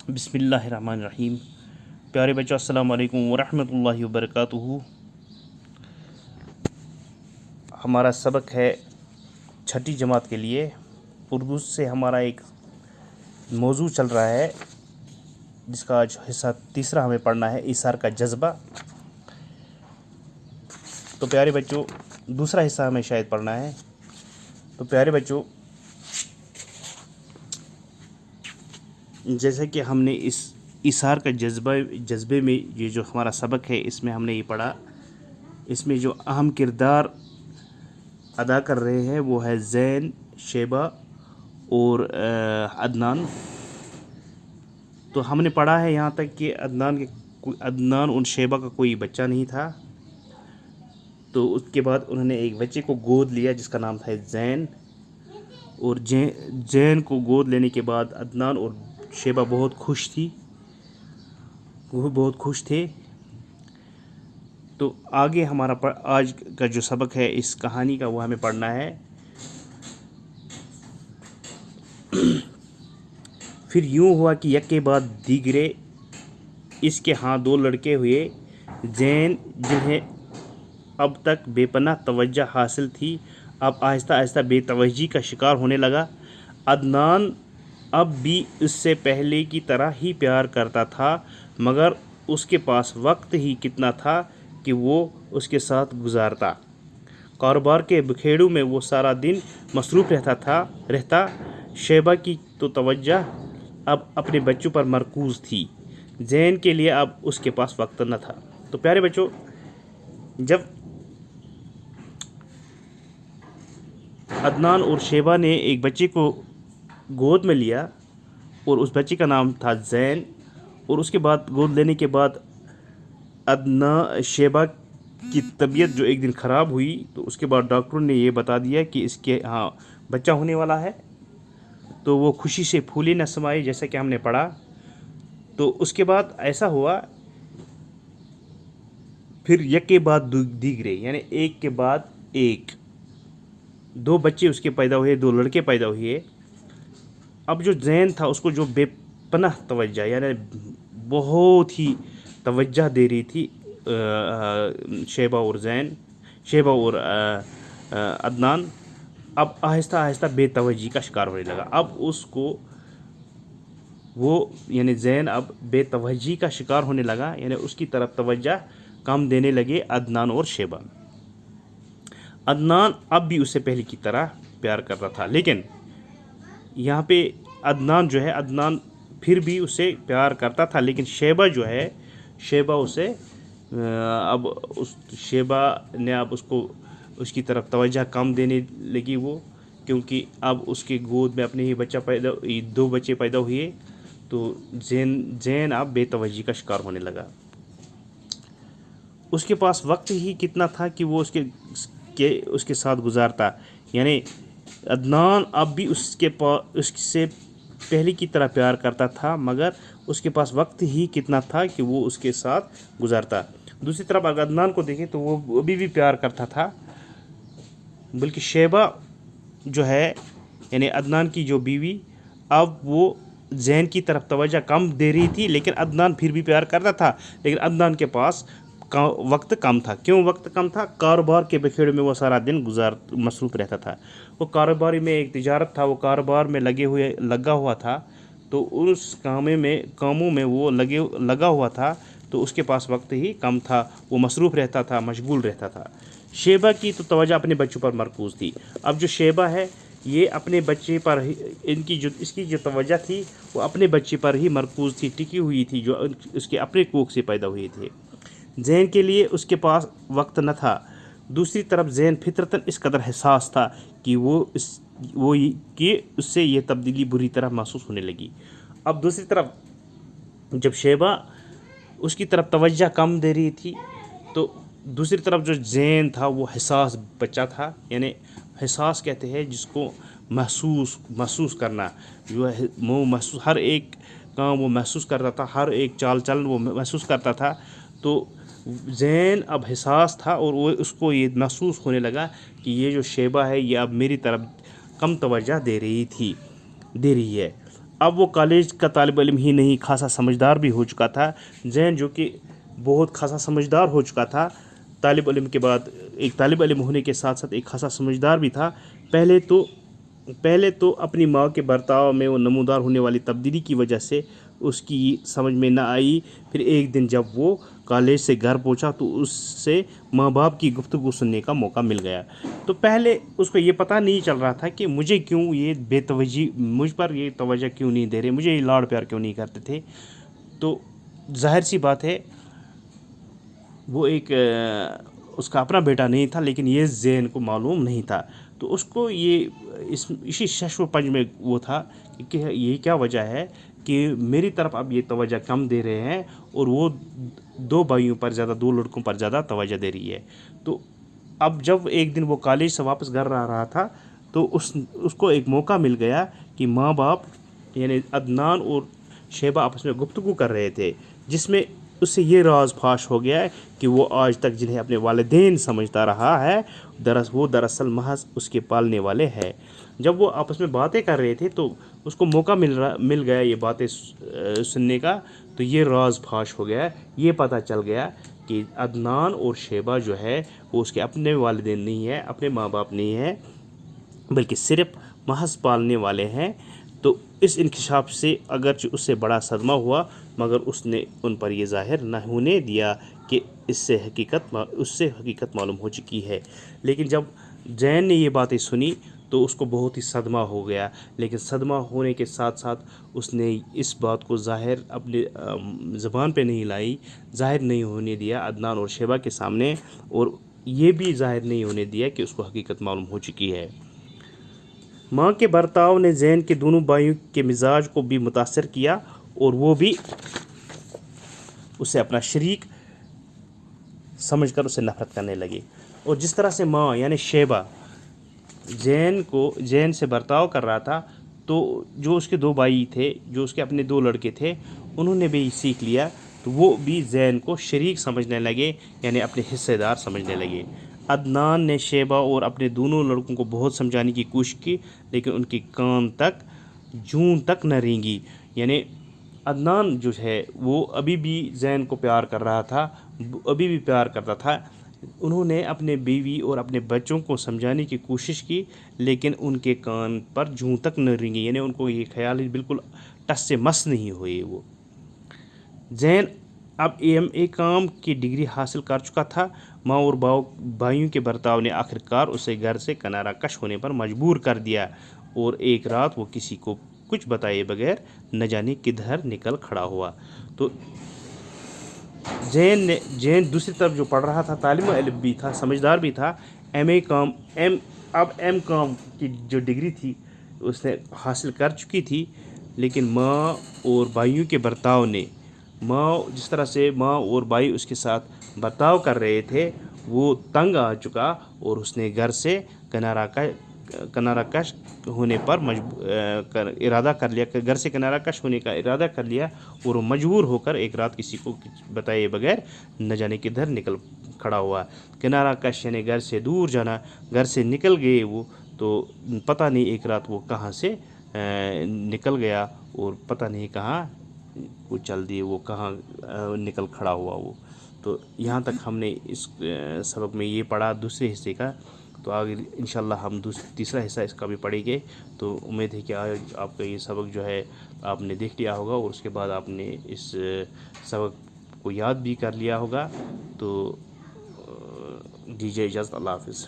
بسم اللہ الرحمن الرحیم۔ پیارے بچوں، السلام علیکم ورحمۃ اللہ وبرکاتہ۔ ہمارا سبق ہے چھٹی جماعت کے لیے اردو سے۔ ہمارا ایک موضوع چل رہا ہے جس کا آج حصہ تیسرا ہمیں پڑھنا ہے، ایثار کا جذبہ۔ تو پیارے بچوں، دوسرا حصہ ہمیں شاید پڑھنا ہے۔ تو پیارے بچوں، جیسے کہ ہم نے اس ایثار کا جذبے میں یہ جو ہمارا سبق ہے، اس میں ہم نے یہ پڑھا، اس میں جو اہم کردار ادا کر رہے ہیں وہ ہے زین، شیبہ اور عدنان۔ تو ہم نے پڑھا ہے یہاں تک کہ عدنان اور شیبہ کا کوئی بچہ نہیں تھا۔ تو اس کے بعد انہوں نے ایک بچے کو گود لیا جس کا نام تھا زین، اور زین کو گود لینے کے بعد عدنان اور شیبہ بہت خوش تھی، وہ بہت خوش تھے۔ تو آگے ہمارا آج کا جو سبق ہے اس کہانی کا، وہ ہمیں پڑھنا ہے۔ پھر یوں ہوا کہ یک کے بعد دیگرے اس کے ہاں دو لڑکے ہوئے۔ زین، جنہیں اب تک بے پناہ توجہ حاصل تھی، اب آہستہ آہستہ بے توجہی کا شکار ہونے لگا۔ عدنان اب بھی اس سے پہلے کی طرح ہی پیار کرتا تھا، مگر اس کے پاس وقت ہی کتنا تھا کہ وہ اس کے ساتھ گزارتا۔ کاروبار کے بکھیڑوں میں وہ سارا دن مصروف رہتا۔ شیبہ کی تو توجہ اب اپنے بچوں پر مرکوز تھی، زین کے لیے اب اس کے پاس وقت نہ تھا۔ تو پیارے بچوں، جب عدنان اور شیبہ نے ایک بچے کو گود میں لیا اور اس بچے کا نام تھا زین، اور اس کے بعد گود لینے کے بعد شیبہ کی طبیعت جو ایک دن خراب ہوئی، تو اس کے بعد ڈاکٹروں نے یہ بتا دیا کہ اس کے ہاں بچہ ہونے والا ہے۔ تو وہ خوشی سے پھولے نہ سمائے، جیسا کہ ہم نے پڑھا۔ تو اس کے بعد ایسا ہوا، پھر یک کے بعد دیگرے، یعنی ایک کے بعد ایک دو بچے اس کے پیدا ہوئے، دو لڑکے پیدا ہوئے۔ اب جو زین تھا اس کو جو بے پناہ توجہ، یعنی بہت ہی توجہ دے رہی تھی شیبہ اور عدنان، اب آہستہ آہستہ بے توجہی کا شکار ہونے لگا۔ اب اس کو یعنی زین اب بے توجہی کا شکار ہونے لگا، یعنی اس کی طرف توجہ کم دینے لگے عدنان اور شیبہ۔ عدنان اب بھی اس سے پہلے کی طرح پیار کرتا تھا، لیکن یہاں پہ عدنان پھر بھی اسے پیار کرتا تھا، لیکن شیبہ اسے شیبہ نے اب اس کی طرف توجہ کم دینے لگی وہ، کیونکہ اب اس کے گود میں اپنے ہی دو بچے پیدا ہوئے۔ تو زین اب بے توجہی کا شکار ہونے لگا۔ اس کے پاس وقت ہی کتنا تھا کہ وہ اس کے ساتھ گزارتا، یعنی عدنان اب بھی اس سے پہلے کی طرح پیار کرتا تھا، مگر اس کے پاس وقت ہی کتنا تھا کہ وہ اس کے ساتھ گزارتا۔ دوسری طرف اگر عدنان کو دیکھیں تو وہ ابھی بھی پیار کرتا تھا، بلکہ شیبہ جو ہے، یعنی عدنان کی جو بیوی، اب وہ زین کی طرف توجہ کم دے رہی تھی، لیکن عدنان پھر بھی پیار کرتا تھا، لیکن عدنان کے پاس وقت کم تھا۔ کیوں وقت کم تھا؟ کاروبار کے بکھیڑوں میں وہ سارا دن مصروف رہتا تھا۔ وہ کاروباری میں ایک تجارت تھا، وہ کاروبار میں لگا ہوا تھا، تو اس کاموں میں وہ لگا ہوا تھا، تو اس کے پاس وقت ہی کم تھا، وہ مصروف رہتا تھا، مشغول رہتا تھا۔ شیبہ کی تو توجہ اپنے بچوں پر مرکوز تھی۔ اب جو شیبہ ہے، یہ اپنے بچے پر ہی اس کی جو توجہ تھی وہ اپنے بچے پر ہی مرکوز تھی، ٹکی ہوئی تھی، جو اس کے اپنے کوکھ سے پیدا ہوئے تھے۔ زین کے لیے اس کے پاس وقت نہ تھا۔ دوسری طرف زین فطرتاً اس قدر حساس تھا کہ اس سے یہ تبدیلی بری طرح محسوس ہونے لگی۔ اب دوسری طرف جب شیبہ اس کی طرف توجہ کم دے رہی تھی، تو دوسری طرف جو زین تھا وہ حساس بچہ تھا، یعنی حساس کہتے ہیں جس کو محسوس کرنا، جو ہے ہر ایک کام وہ محسوس کرتا تھا، ہر ایک چال چلن وہ محسوس کرتا تھا۔ تو زین اب حساس تھا، اور وہ اس کو یہ محسوس ہونے لگا کہ یہ جو شیبہ ہے یہ اب میری طرف کم توجہ دے رہی ہے۔ اب وہ کالج کا طالب علم ہی نہیں خاصا سمجھدار بھی ہو چکا تھا. زین جو کہ بہت خاصا سمجھدار ہو چکا تھا طالب علم کے بعد، ایک طالب علم ہونے کے ساتھ ساتھ ایک خاصا سمجھدار بھی تھا. پہلے تو اپنی ماں کے برتاؤ میں وہ نمودار ہونے والی تبدیلی کی وجہ سے اس کی سمجھ میں نہ آئی. پھر ایک دن جب وہ کالج سے گھر پہنچا تو اس سے ماں باپ کی گفتگو سننے کا موقع مل گیا. تو پہلے اس کو یہ پتہ نہیں چل رہا تھا کہ مجھے کیوں یہ بے توجہی، مجھ پر یہ توجہ کیوں نہیں دے رہے، مجھے یہ لاڑ پیار کیوں نہیں کرتے تھے. تو ظاہر سی بات ہے وہ ایک اس کا اپنا بیٹا نہیں تھا، لیکن یہ زین کو معلوم نہیں تھا. تو اس کو یہ اسی شش و پنج میں وہ تھا کہ یہ کیا وجہ ہے کہ میری طرف اب یہ توجہ کم دے رہے ہیں اور وہ دو بھائیوں پر زیادہ، دو لڑکوں پر زیادہ توجہ دے رہی ہے. تو اب جب ایک دن وہ کالج سے واپس گھر آ رہا تھا تو اس کو ایک موقع مل گیا کہ ماں باپ یعنی عدنان اور شیبہ آپس میں گفتگو کر رہے تھے، جس میں اس سے یہ راز فاش ہو گیا ہے کہ وہ آج تک جنہیں اپنے والدین سمجھتا رہا ہے وہ دراصل محض اس کے پالنے والے ہیں. جب وہ آپس میں باتیں کر رہے تھے تو اس کو موقع مل گیا یہ باتیں سننے کا. تو یہ راز فاش ہو گیا، یہ پتہ چل گیا کہ عدنان اور شیبہ جو ہے وہ اس کے اپنے والدین نہیں ہیں، اپنے ماں باپ نہیں ہیں، بلکہ صرف محض پالنے والے ہیں. تو اس انکشاف سے اگرچہ اس سے بڑا صدمہ ہوا، مگر اس نے ان پر یہ ظاہر نہ ہونے دیا کہ اس سے حقیقت معلوم ہو چکی ہے. لیکن جب زین نے یہ باتیں سنی تو اس کو بہت ہی صدمہ ہو گیا، لیکن صدمہ ہونے کے ساتھ ساتھ اس نے اس بات کو ظاہر اپنے زبان پہ نہیں لائی، ظاہر نہیں ہونے دیا عدنان اور شیبہ کے سامنے، اور یہ بھی ظاہر نہیں ہونے دیا کہ اس کو حقیقت معلوم ہو چکی ہے. ماں کے برتاؤ نے زین کے دونوں بھائیوں کے مزاج کو بھی متاثر کیا اور وہ بھی اسے اپنا شریک سمجھ کر اسے نفرت کرنے لگے. اور جس طرح سے ماں یعنی شیبہ زین سے برتاؤ کر رہا تھا، تو جو اس کے دو بھائی تھے، جو اس کے اپنے دو لڑکے تھے، انہوں نے بھی سیکھ لیا. تو وہ بھی زین کو شریک سمجھنے لگے، یعنی اپنے حصے دار سمجھنے لگے. عدنان نے شیبہ اور اپنے دونوں لڑکوں کو بہت سمجھانے کی کوشش کی، لیکن ان کی کان تک جون تک نہ رینگی. یعنی عدنان جو ہے وہ ابھی بھی زین کو پیار کر رہا تھا، ابھی بھی پیار کرتا تھا. انہوں نے اپنے بیوی اور اپنے بچوں کو سمجھانے کی کوشش کی، لیکن ان کے کان پر جوں تک نہ رینگی، یعنی ان کو یہ خیال ہی بالکل ٹس سے مس نہیں ہوئے. وہ زین اب ایم کام کی ڈگری حاصل کر چکا تھا. ماں اور بھائیوں کے برتاؤ نے آخرکار اسے گھر سے کنارہ کش ہونے پر مجبور کر دیا، اور ایک رات وہ کسی کو کچھ بتائے بغیر نہ جانے کدھر نکل کھڑا ہوا. تو زین دوسری طرف جو پڑھ رہا تھا، طالب علم بھی تھا، سمجھدار بھی تھا. ایم کام کی جو ڈگری تھی اس نے حاصل کر چکی تھی، لیکن ماں اور بھائیوں کے برتاؤ نے جس طرح سے ماں اور بھائی اس کے ساتھ برتاؤ کر رہے تھے، وہ تنگ آ چکا اور اس نے گھر سے کنارہ کش ہونے پر ارادہ کر لیا، گھر سے کنارہ کش ہونے کا ارادہ کر لیا، اور وہ مجبور ہو کر ایک رات کسی کو بتائے بغیر نہ جانے کدھر نکل کھڑا ہوا. کنارہ کش یعنی گھر سے دور جانا، گھر سے نکل گئے وہ، تو پتہ نہیں ایک رات وہ کہاں سے نکل گیا اور پتہ نہیں کہاں وہ چل دیے، وہ کہاں نکل کھڑا ہوا وہ. تو یہاں تک ہم نے اس سبق میں یہ پڑھا دوسرے حصے کا. تو آگے انشاءاللہ ہم تیسرا حصہ اس کا بھی پڑھیں گے. تو امید ہے کہ آج آپ کا یہ سبق جو ہے آپ نے دیکھ لیا ہوگا، اور اس کے بعد آپ نے اس سبق کو یاد بھی کر لیا ہوگا. تو دیجیے اجازت، اللہ حافظ.